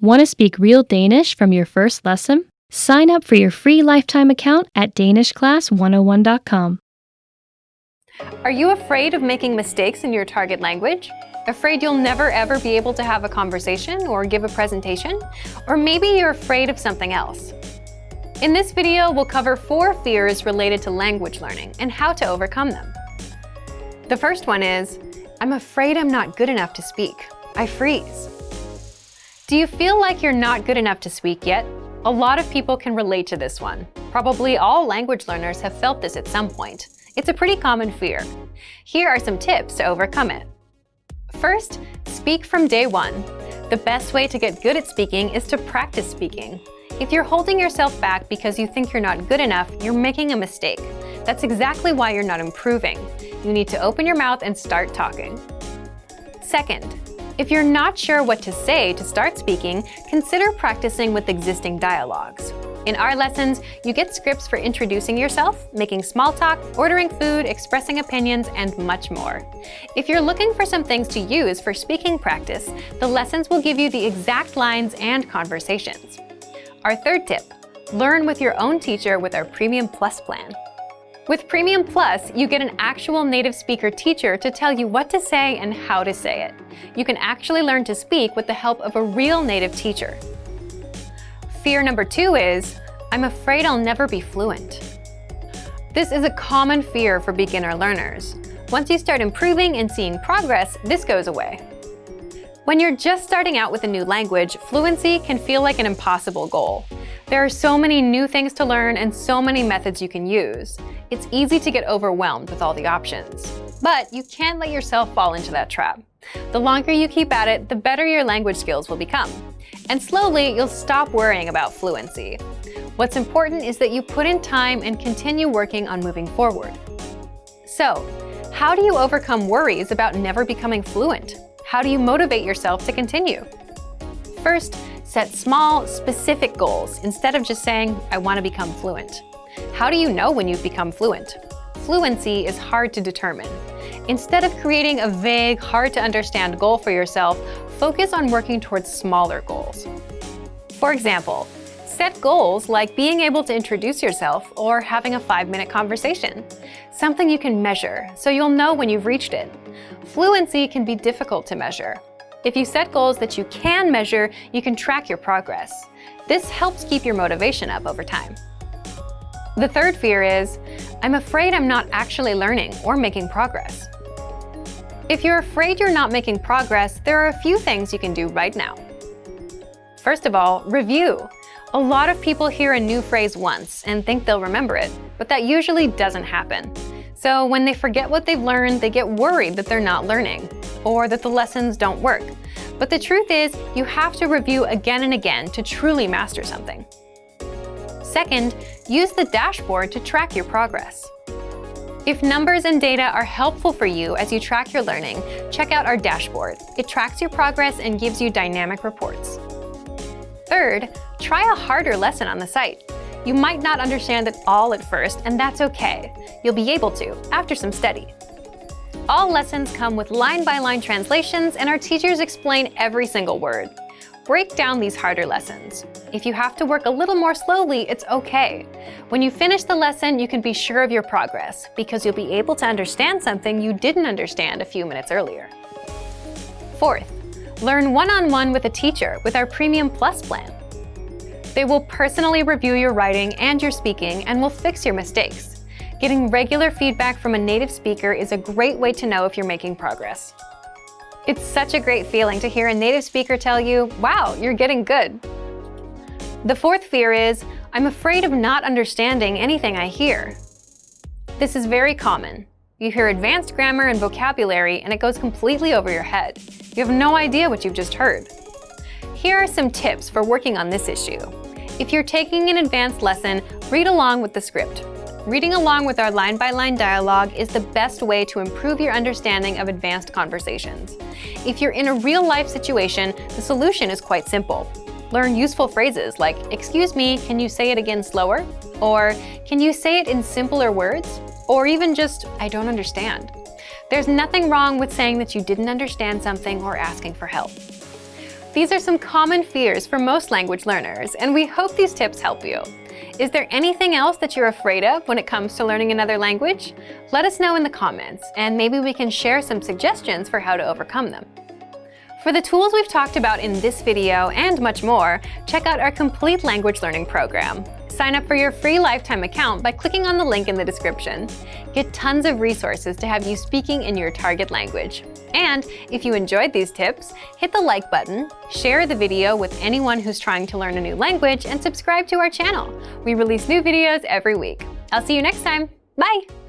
Want to speak real Danish from your first lesson? Sign up for your free lifetime account at danishclass101.com. Are you afraid of making mistakes in your target language? Afraid you'll never ever be able to have a conversation or give a presentation? Or maybe you're afraid of something else. In this video, we'll cover 4 fears related to language learning and how to overcome them. The first one is, I'm afraid I'm not good enough to speak. I freeze. Do you feel like you're not good enough to speak yet? A lot of people can relate to this one. Probably all language learners have felt this at some point. It's a pretty common fear. Here are some tips to overcome it. First, speak from day one. The best way to get good at speaking is to practice speaking. If you're holding yourself back because you think you're not good enough, you're making a mistake. That's exactly why you're not improving. You need to open your mouth and start talking. Second, if you're not sure what to say to start speaking, consider practicing with existing dialogues. In our lessons, you get scripts for introducing yourself, making small talk, ordering food, expressing opinions, and much more. If you're looking for some things to use for speaking practice, the lessons will give you the exact lines and conversations. Our third tip, learn with your own teacher with our Premium Plus plan. With Premium Plus, you get an actual native speaker teacher to tell you what to say and how to say it. You can actually learn to speak with the help of a real native teacher. Fear number 2 is, I'm afraid I'll never be fluent. This is a common fear for beginner learners. Once you start improving and seeing progress, this goes away. When you're just starting out with a new language, fluency can feel like an impossible goal. There are so many new things to learn and so many methods you can use. It's easy to get overwhelmed with all the options. But you can't let yourself fall into that trap. The longer you keep at it, the better your language skills will become. And slowly, you'll stop worrying about fluency. What's important is that you put in time and continue working on moving forward. So, how do you overcome worries about never becoming fluent? How do you motivate yourself to continue? First, set small, specific goals instead of just saying, I want to become fluent. How do you know when you've become fluent? Fluency is hard to determine. Instead of creating a vague, hard-to-understand goal for yourself, focus on working towards smaller goals. For example, set goals like being able to introduce yourself or having a 5-minute conversation, something you can measure so you'll know when you've reached it. Fluency can be difficult to measure. If you set goals that you can measure, you can track your progress. This helps keep your motivation up over time. The third fear is, I'm afraid I'm not actually learning or making progress. If you're afraid you're not making progress, there are a few things you can do right now. First of all, review. A lot of people hear a new phrase once and think they'll remember it, but that usually doesn't happen. So when they forget what they've learned, they get worried that they're not learning, or that the lessons don't work. But the truth is, you have to review again and again to truly master something. Second, use the dashboard to track your progress. If numbers and data are helpful for you as you track your learning, check out our dashboard. It tracks your progress and gives you dynamic reports. Third, try a harder lesson on the site. You might not understand it all at first, and that's okay. You'll be able to after some study. All lessons come with line-by-line translations, and our teachers explain every single word. Break down these harder lessons. If you have to work a little more slowly, it's okay. When you finish the lesson, you can be sure of your progress because you'll be able to understand something you didn't understand a few minutes earlier. Fourth, learn one-on-one with a teacher with our Premium Plus plan. They will personally review your writing and your speaking and will fix your mistakes. Getting regular feedback from a native speaker is a great way to know if you're making progress. It's such a great feeling to hear a native speaker tell you, wow, you're getting good. The fourth fear is, I'm afraid of not understanding anything I hear. This is very common. You hear advanced grammar and vocabulary and it goes completely over your head. You have no idea what you've just heard. Here are some tips for working on this issue. If you're taking an advanced lesson, read along with the script. Reading along with our line-by-line dialogue is the best way to improve your understanding of advanced conversations. If you're in a real-life situation, the solution is quite simple. Learn useful phrases like, excuse me, can you say it again slower? Or, can you say it in simpler words? Or even just, I don't understand. There's nothing wrong with saying that you didn't understand something or asking for help. These are some common fears for most language learners, and we hope these tips help you. Is there anything else that you're afraid of when it comes to learning another language? Let us know in the comments, and maybe we can share some suggestions for how to overcome them. For the tools we've talked about in this video and much more, check out our complete language learning program. Sign up for your free lifetime account by clicking on the link in the description. Get tons of resources to have you speaking in your target language. And if you enjoyed these tips, hit the like button, share the video with anyone who's trying to learn a new language, and subscribe to our channel. We release new videos every week. I'll see you next time. Bye!